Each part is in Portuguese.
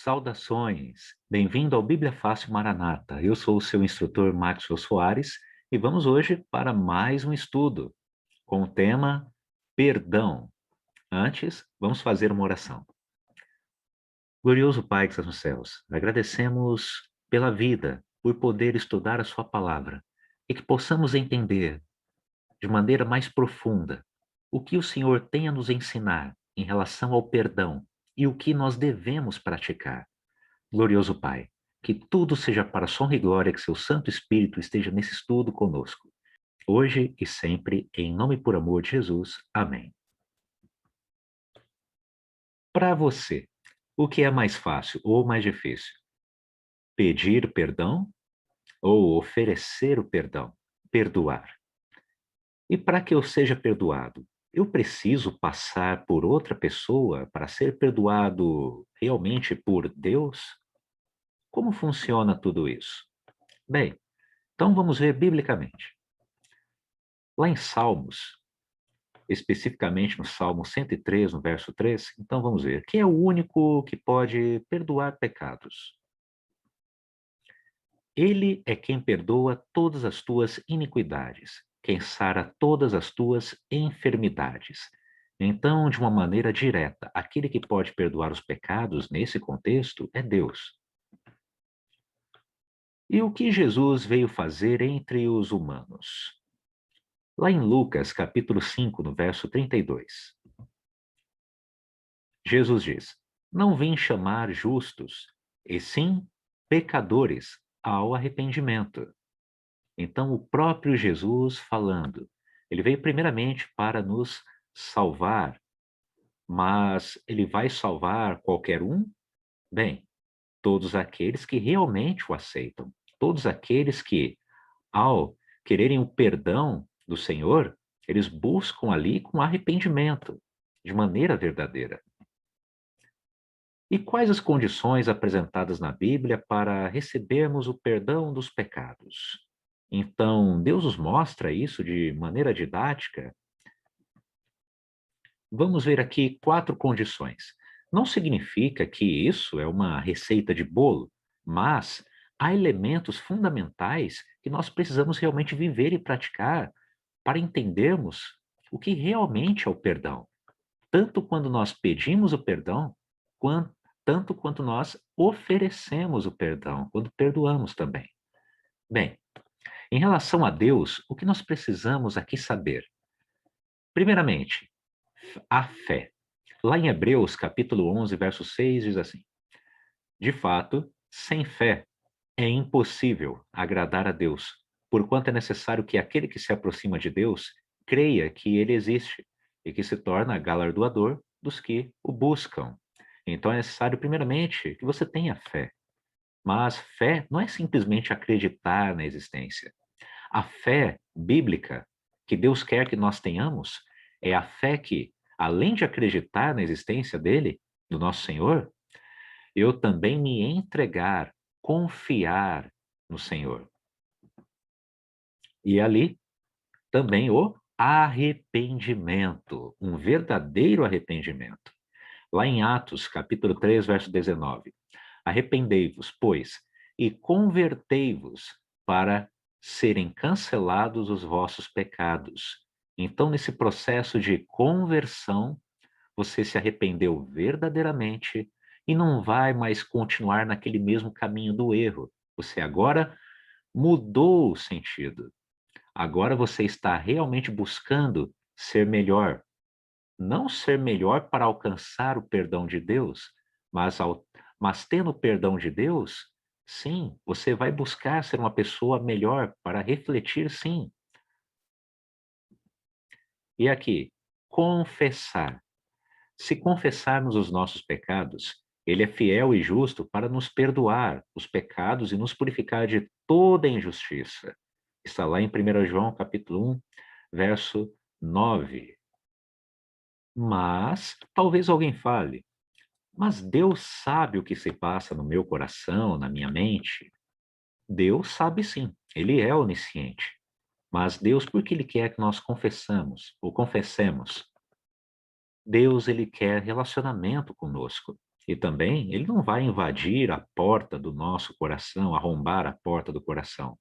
Saudações! Bem-vindo ao Bíblia Fácil Maranata. Eu sou o seu instrutor Maxwell Soares e vamos hoje para mais um estudo com o tema Perdão. Antes, vamos fazer uma oração. Glorioso Pai que estás nos céus, agradecemos pela vida, por poder estudar a sua palavra e que possamos entender de maneira mais profunda o que o Senhor tem a nos ensinar em relação ao perdão e o que nós devemos praticar. Glorioso Pai, que tudo seja para a sua honra e glória, que seu Santo Espírito esteja nesse estudo conosco, hoje e sempre, em nome e por amor de Jesus. Amém. Para você, o que é mais fácil ou mais difícil? Pedir perdão ou oferecer o perdão? Perdoar. E para que eu seja perdoado, eu preciso passar por outra pessoa para ser perdoado realmente por Deus? Como funciona tudo isso? Bem, então vamos ver biblicamente. Lá em Salmos, especificamente no Salmo 103, no verso 3, então vamos ver. Quem é o único que pode perdoar pecados? Ele é quem perdoa todas as tuas iniquidades, quem sara todas as tuas enfermidades. Então, de uma maneira direta, aquele que pode perdoar os pecados nesse contexto é Deus. E o que Jesus veio fazer entre os humanos? Lá em Lucas, capítulo 5, no verso 32. Jesus diz: Não vim chamar justos, e sim pecadores ao arrependimento. Então, o próprio Jesus falando, ele veio primeiramente para nos salvar, mas ele vai salvar qualquer um? Bem, todos aqueles que realmente o aceitam, todos aqueles que, ao quererem o perdão do Senhor, eles buscam ali com arrependimento, de maneira verdadeira. E quais as condições apresentadas na Bíblia para recebermos o perdão dos pecados? Então, Deus nos mostra isso de maneira didática. Vamos ver aqui 4 condições. Não significa que isso é uma receita de bolo, mas há elementos fundamentais que nós precisamos realmente viver e praticar para entendermos o que realmente é o perdão. Tanto quando nós pedimos o perdão, tanto quanto nós oferecemos o perdão, quando perdoamos também. Bem, em relação a Deus, o que nós precisamos aqui saber? Primeiramente, a fé. Lá em Hebreus, capítulo 11, verso 6, diz assim: De fato, sem fé é impossível agradar a Deus, porquanto é necessário que aquele que se aproxima de Deus creia que ele existe e que se torna galardoador dos que o buscam. Então é necessário, primeiramente, que você tenha fé. Mas fé não é simplesmente acreditar na existência. A fé bíblica que Deus quer que nós tenhamos é a fé que, além de acreditar na existência dele, do nosso Senhor, eu também me entregar, confiar no Senhor. E ali também o arrependimento, um verdadeiro arrependimento. Lá em Atos, capítulo 3, verso 19. Arrependei-vos, pois, e convertei-vos para serem cancelados os vossos pecados. Então, nesse processo de conversão, você se arrependeu verdadeiramente e não vai mais continuar naquele mesmo caminho do erro. Você agora mudou o sentido. Agora você está realmente buscando ser melhor. Não ser melhor para alcançar o perdão de Deus, mas, mas tendo o perdão de Deus, sim, você vai buscar ser uma pessoa melhor para refletir, sim. E aqui, confessar. Se confessarmos os nossos pecados, ele é fiel e justo para nos perdoar os pecados e nos purificar de toda injustiça. Está lá em 1 João, capítulo 1, verso 9. Mas talvez alguém fale: mas Deus sabe o que se passa no meu coração, na minha mente? Deus sabe sim, ele é onisciente. Mas Deus, por que ele quer que nós confessemos ou confessemos? Deus, ele quer relacionamento conosco. E também, ele não vai invadir a porta do nosso coração, arrombar a porta do coração.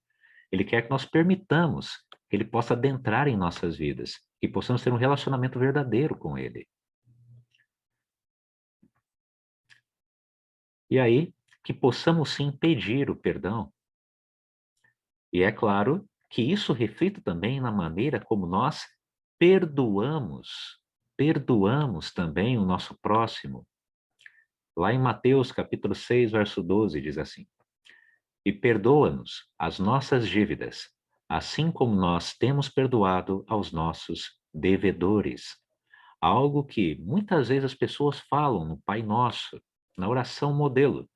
Ele quer que nós permitamos que ele possa adentrar em nossas vidas, que possamos ter um relacionamento verdadeiro com ele. E aí, que possamos sim pedir o perdão. E é claro que isso reflita também na maneira como nós perdoamos, perdoamos também o nosso próximo. Lá em Mateus capítulo 6, verso 12, diz assim: E perdoa-nos as nossas dívidas, assim como nós temos perdoado aos nossos devedores. Algo que muitas vezes as pessoas falam no Pai Nosso, na oração modelo,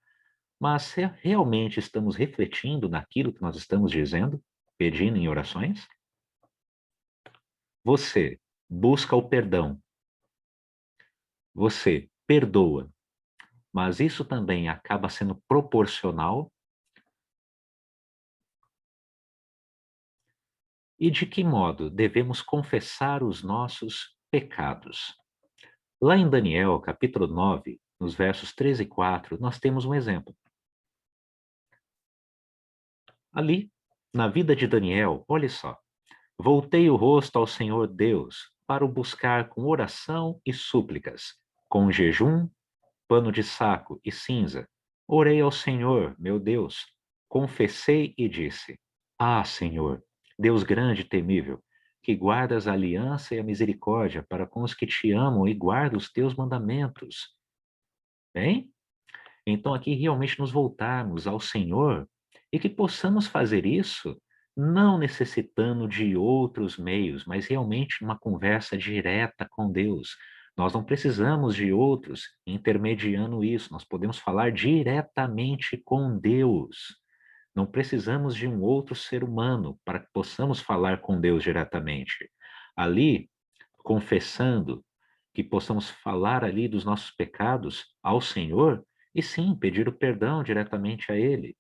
mas se realmente estamos refletindo naquilo que nós estamos dizendo, pedindo em orações? Você busca o perdão, você perdoa, mas isso também acaba sendo proporcional? E de que modo devemos confessar os nossos pecados? Lá em Daniel, capítulo 9, nos versos 13 e 4, nós temos um exemplo. Ali, na vida de Daniel, olha só. Voltei o rosto ao Senhor Deus para o buscar com oração e súplicas, com jejum, pano de saco e cinza. Orei ao Senhor, meu Deus, confessei e disse: Ah, Senhor, Deus grande e temível, que guardas a aliança e a misericórdia para com os que te amam e guardam os teus mandamentos. Bem? Então, aqui realmente nos voltarmos ao Senhor e que possamos fazer isso não necessitando de outros meios, mas realmente uma conversa direta com Deus. Nós não precisamos de outros intermediando isso, nós podemos falar diretamente com Deus. Não precisamos de um outro ser humano para que possamos falar com Deus diretamente. Ali, confessando, que possamos falar ali dos nossos pecados ao Senhor e sim pedir o perdão diretamente a Ele.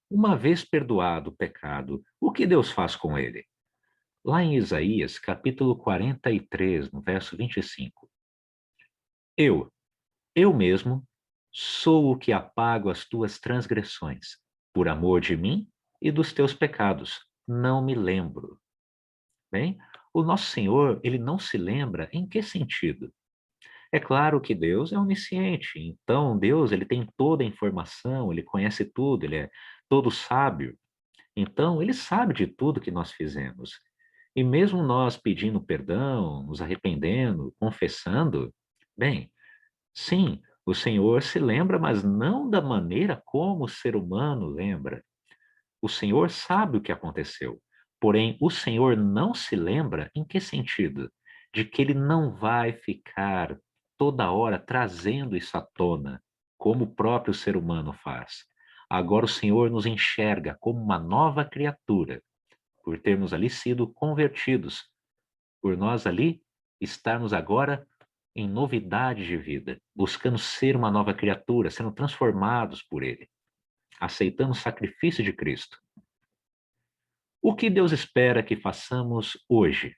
Uma vez perdoado o pecado, o que Deus faz com ele? Lá em Isaías, capítulo 43, no verso 25. Eu, eu mesmo, sou o que apago as tuas transgressões, por amor de mim e dos teus pecados. Não me lembro. Bem, o nosso Senhor, ele não se lembra em que sentido? É claro que Deus é onisciente, então Deus ele tem toda a informação, ele conhece tudo, ele é todo sábio. Então ele sabe de tudo que nós fizemos. E mesmo nós pedindo perdão, nos arrependendo, confessando, bem, sim, o Senhor se lembra, mas não da maneira como o ser humano lembra. O Senhor sabe o que aconteceu. Porém, o Senhor não se lembra em que sentido? De que ele não vai ficar toda hora trazendo isso à tona, como o próprio ser humano faz. Agora o Senhor nos enxerga como uma nova criatura, por termos ali sido convertidos, por nós ali estarmos agora em novidade de vida, buscando ser uma nova criatura, sendo transformados por Ele, aceitando o sacrifício de Cristo. O que Deus espera que façamos hoje?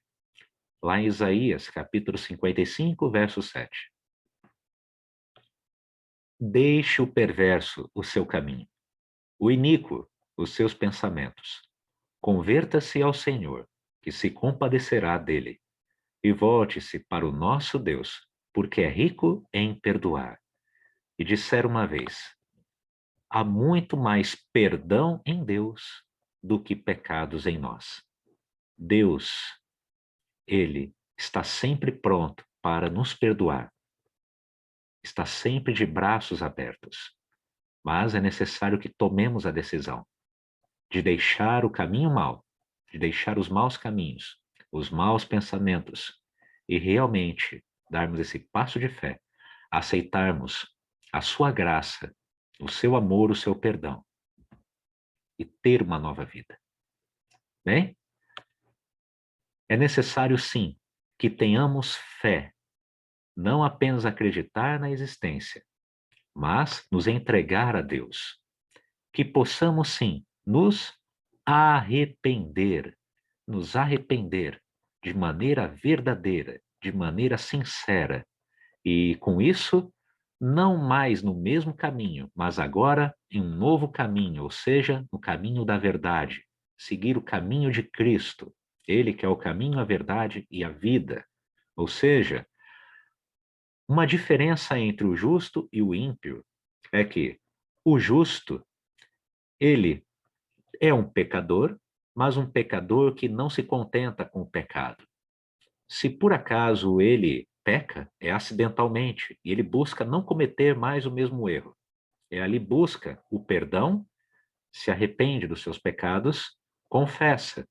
Lá em Isaías, capítulo 55, verso 7. Deixe o perverso o seu caminho, o iníquo os seus pensamentos. Converta-se ao Senhor, que se compadecerá dele, e volte-se para o nosso Deus, porque é rico em perdoar. E disseram uma vez: há muito mais perdão em Deus do que pecados em nós. Deus, Ele está sempre pronto para nos perdoar, está sempre de braços abertos, mas é necessário que tomemos a decisão de deixar o caminho mau, de deixar os maus caminhos, os maus pensamentos e realmente darmos esse passo de fé, aceitarmos a sua graça, o seu amor, o seu perdão e ter uma nova vida. Bem, é necessário sim que tenhamos fé, não apenas acreditar na existência, mas nos entregar a Deus. Que possamos sim arrepender, nos arrepender de maneira verdadeira, de maneira sincera, E com isso, não mais no mesmo caminho, mas agora em um novo caminho, ou seja, no caminho da verdade. Seguir o caminho de Cristo. Ele que é o caminho, a verdade e a vida. Ou seja, uma diferença entre o justo e o ímpio é que o justo, ele é um pecador, mas um pecador que não se contenta com o pecado. Se por acaso ele peca, é acidentalmente, e ele busca não cometer mais o mesmo erro. Ele busca o perdão, se arrepende dos seus pecados, confessa.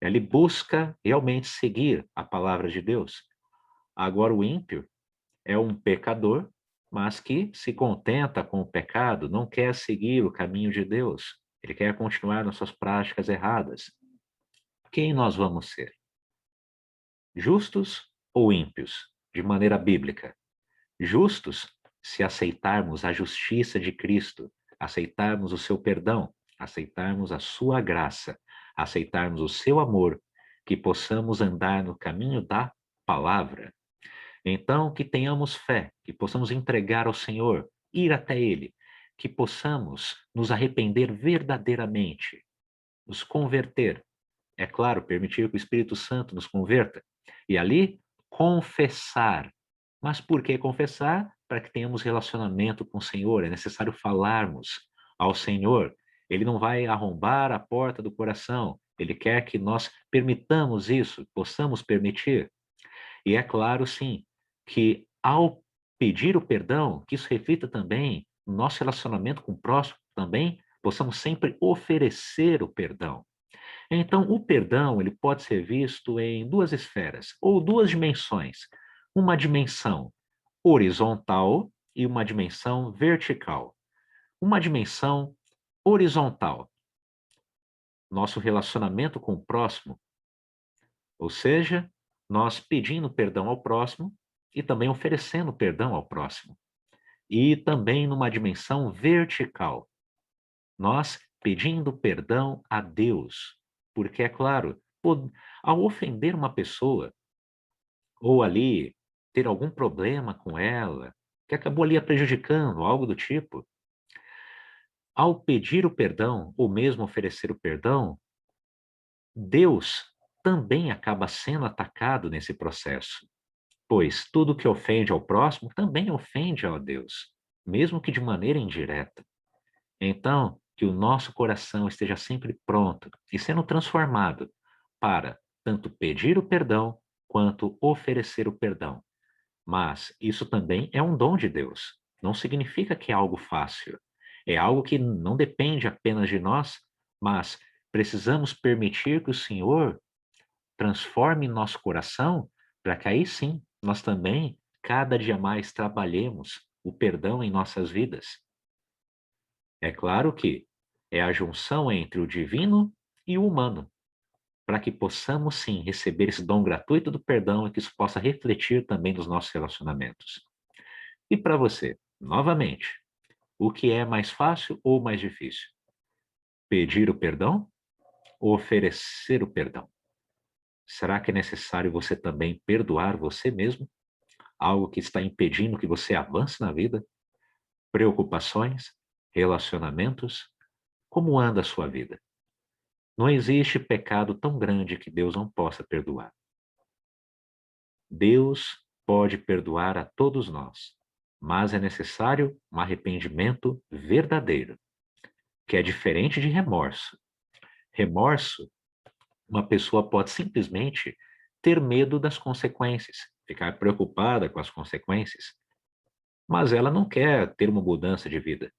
Ele busca realmente seguir a palavra de Deus. Agora, o ímpio é um pecador, mas que se contenta com o pecado, não quer seguir o caminho de Deus. Ele quer continuar nas suas práticas erradas. Quem nós vamos ser? Justos ou ímpios? De maneira bíblica. Justos, se aceitarmos a justiça de Cristo, aceitarmos o seu perdão, aceitarmos a sua graça, aceitarmos o seu amor, que possamos andar no caminho da palavra. Então, que tenhamos fé, que possamos entregar ao Senhor, ir até Ele, que possamos nos arrepender verdadeiramente, nos converter. É claro, permitir que o Espírito Santo nos converta. E ali, confessar. Mas por que confessar? Para que tenhamos relacionamento com o Senhor. É necessário falarmos ao Senhor. Ele não vai arrombar a porta do coração. Ele quer que nós permitamos isso, possamos permitir. E é claro, sim, que ao pedir o perdão, que isso reflita também no nosso relacionamento com o próximo, também possamos sempre oferecer o perdão. Então, o perdão, ele pode ser visto em duas esferas, ou duas dimensões. Uma dimensão horizontal e uma dimensão vertical. Uma dimensão horizontal, nosso relacionamento com o próximo, ou seja, nós pedindo perdão ao próximo e também oferecendo perdão ao próximo. E também numa dimensão vertical, nós pedindo perdão a Deus. Porque, é claro, ao ofender uma pessoa, ou ali ter algum problema com ela, que acabou ali a prejudicando, algo do tipo, ao pedir o perdão, ou mesmo oferecer o perdão, Deus também acaba sendo atacado nesse processo. Pois tudo que ofende ao próximo também ofende a Deus, mesmo que de maneira indireta. Então, que o nosso coração esteja sempre pronto e sendo transformado para tanto pedir o perdão quanto oferecer o perdão. Mas isso também é um dom de Deus. Não significa que é algo fácil. É algo que não depende apenas de nós, mas precisamos permitir que o Senhor transforme nosso coração para que aí sim nós também cada dia mais trabalhemos o perdão em nossas vidas. É claro que é a junção entre o divino e o humano, para que possamos sim receber esse dom gratuito do perdão e que isso possa refletir também nos nossos relacionamentos. E para você, novamente, o que é mais fácil ou mais difícil? Pedir o perdão ou oferecer o perdão? Será que é necessário você também perdoar você mesmo? Algo que está impedindo que você avance na vida? Preocupações? Relacionamentos? Como anda a sua vida? Não existe pecado tão grande que Deus não possa perdoar. Deus pode perdoar a todos nós, mas é necessário um arrependimento verdadeiro, que é diferente de remorso. Remorso, uma pessoa pode simplesmente ter medo das consequências, ficar preocupada com as consequências, mas ela não quer ter uma mudança de vida.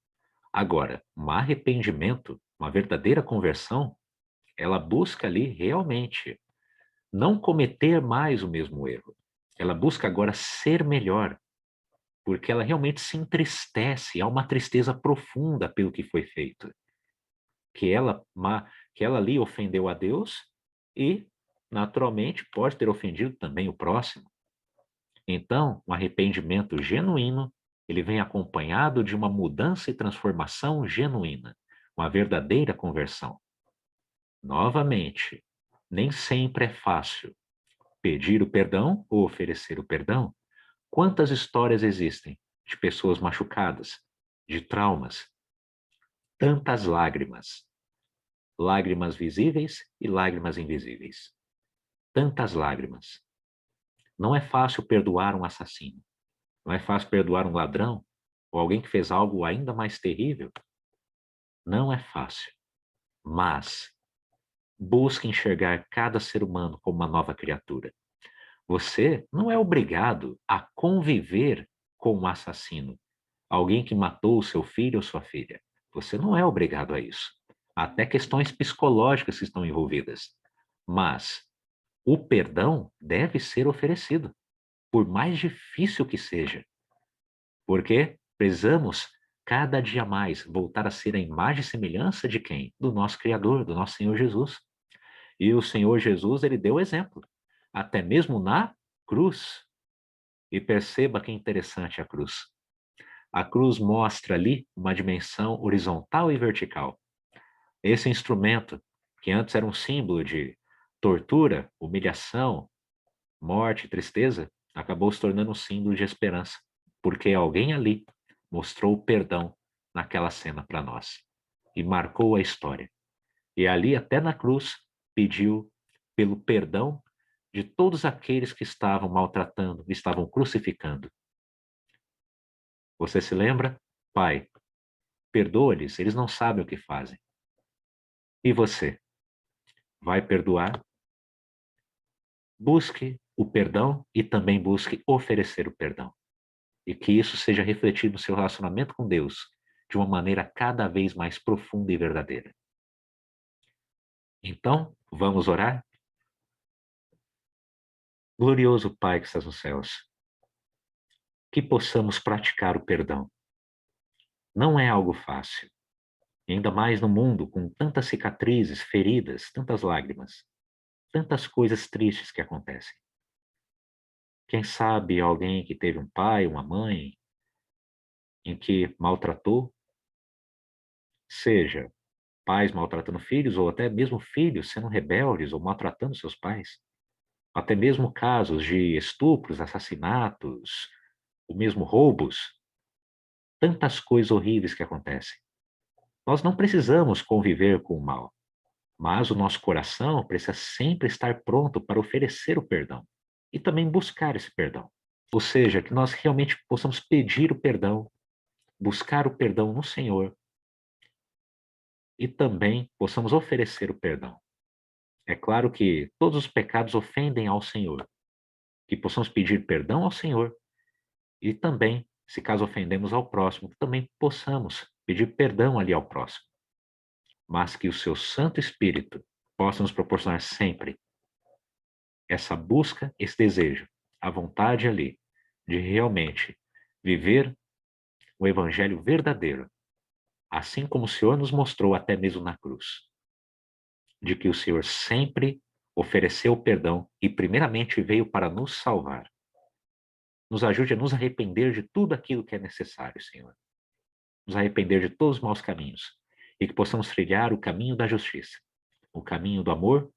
Agora, um arrependimento, uma verdadeira conversão, ela busca ali realmente não cometer mais o mesmo erro. Ela busca agora ser melhor, porque ela realmente se entristece, há uma tristeza profunda pelo que foi feito. Que ela, que ela ali ofendeu a Deus e, naturalmente, pode ter ofendido também o próximo. Então, um arrependimento genuíno, ele vem acompanhado de uma mudança e transformação genuína, uma verdadeira conversão. Novamente, nem sempre é fácil pedir o perdão ou oferecer o perdão, Quantas histórias existem de pessoas machucadas, de traumas, tantas lágrimas, lágrimas visíveis e lágrimas invisíveis, tantas lágrimas. Não é fácil perdoar um assassino, não é fácil perdoar um ladrão ou alguém que fez algo ainda mais terrível. Não é fácil, mas busque enxergar cada ser humano como uma nova criatura. Você não é obrigado a conviver com um assassino, alguém que matou o seu filho ou sua filha. Você não é obrigado a isso. Há até questões psicológicas que estão envolvidas. Mas o perdão deve ser oferecido, por mais difícil que seja. Porque precisamos cada dia mais voltar a ser a imagem e semelhança de quem? Do nosso Criador, do nosso Senhor Jesus. E o Senhor Jesus, ele deu exemplo, até mesmo na cruz. E perceba que interessante a cruz. A cruz mostra ali uma dimensão horizontal e vertical. Esse instrumento, que antes era um símbolo de tortura, humilhação, morte, tristeza, acabou se tornando um símbolo de esperança, porque alguém ali mostrou o perdão naquela cena para nós e marcou a história. E ali, até na cruz, pediu pelo perdão de todos aqueles que estavam maltratando, estavam crucificando. Você se lembra? Pai, perdoa-lhes, eles não sabem o que fazem. E você? Vai perdoar? Busque o perdão e também busque oferecer o perdão. E que isso seja refletido no seu relacionamento com Deus de uma maneira cada vez mais profunda e verdadeira. Então, vamos orar? Glorioso Pai que estás nos céus, que possamos praticar o perdão. Não é algo fácil, ainda mais no mundo com tantas cicatrizes, feridas, tantas lágrimas, tantas coisas tristes que acontecem. Quem sabe alguém que teve um pai, uma mãe, em que maltratou, seja pais maltratando filhos, ou até mesmo filhos sendo rebeldes ou maltratando seus pais. Até mesmo casos de estupros, assassinatos, ou mesmo roubos. Tantas coisas horríveis que acontecem. Nós não precisamos conviver com o mal, mas o nosso coração precisa sempre estar pronto para oferecer o perdão e também buscar esse perdão. Ou seja, que nós realmente possamos pedir o perdão, buscar o perdão no Senhor e também possamos oferecer o perdão. É claro que todos os pecados ofendem ao Senhor, que possamos pedir perdão ao Senhor e também, se caso ofendemos ao próximo, que também possamos pedir perdão ali ao próximo. Mas que o seu Santo Espírito possa nos proporcionar sempre essa busca, esse desejo, a vontade ali de realmente viver o evangelho verdadeiro, assim como o Senhor nos mostrou até mesmo na cruz, de que o Senhor sempre ofereceu perdão e primeiramente veio para nos salvar. Nos ajude a nos arrepender de tudo aquilo que é necessário, Senhor. Nos arrepender de todos os maus caminhos e que possamos trilhar o caminho da justiça, o caminho do amor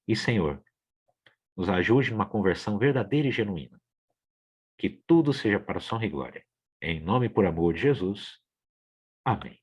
e, Senhor, nos ajude numa conversão verdadeira e genuína. Que tudo seja para a sua honra e glória. Em nome e por amor de Jesus. Amém.